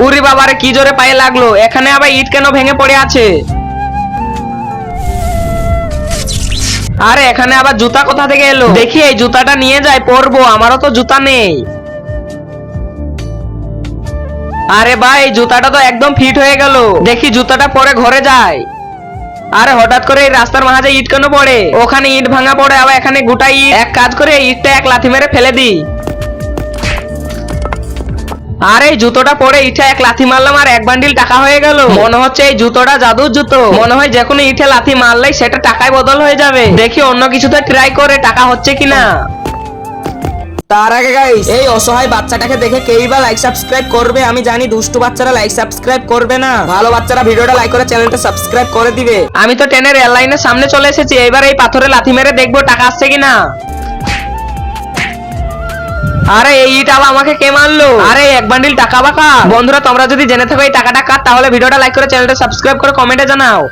উরি বাবারে কি জোরে পায়ে লাগলো। এখানে আবার ইট কেন ভেঙে পড়ে আছে? আরে এখানে আবার জুতা কোথা থেকে এলো? দেখি এই জুতাটা নিয়ে যাই, পরবো, আমারও তো জুতা নেই। আরে ভাই এই জুতাটা তো একদম ফিট হয়ে গেল, দেখি জুতাটা পরে ঘরে যাই। আরে হঠাৎ করে এই রাস্তার মাঝে ইট কেন পড়ে? ওখানে ইট ভাঙা পড়ে, আবার এখানে গোটা ইট। এক কাজ করে ইটটা এক লাথি মেরে ফেলে দিই। আরে এই জুতোটা পরে ইটে এক লাথি মারলাম আর এক বান্ডিল টাকা হয়ে গেল। মনে হচ্ছে এই জুতোটা জাদুর জুতো। মনে হয় যে কোনো ইটে লাথি মারলেই সেটা টাকায় বদল হয়ে যাবে। দেখি অন্য কিছুতে ট্রাই করে টাকা হচ্ছে কিনা। তার আগে গাইস, এই অসহায় বাচ্চাটাকে দেখে কেই বা লাইক সাবস্ক্রাইব করবে? আমি জানি দুষ্টু বাচ্চারা লাইক সাবস্ক্রাইব করবে না। ভালো বাচ্চারা ভিডিওটা লাইক করে চ্যানেলটা সাবস্ক্রাইব করে দিবে। আমি তো ট্রেনের রেল লাইনের সামনে চলে এসেছি, এবার এই পাথরে লাথি মেরে দেখবো টাকা আসছে কিনা। আরে এই ইট আবার আমাকে কে মারলো? আরে এক বান্ডিল টাকা বাকা। বন্ধুরা তোমরা যদি জেনে থাকো এই টাকাটা কার, তাহলে ভিডিওটা লাইক করে চ্যানেলটা সাবস্ক্রাইব করে কমেন্টে জানাও।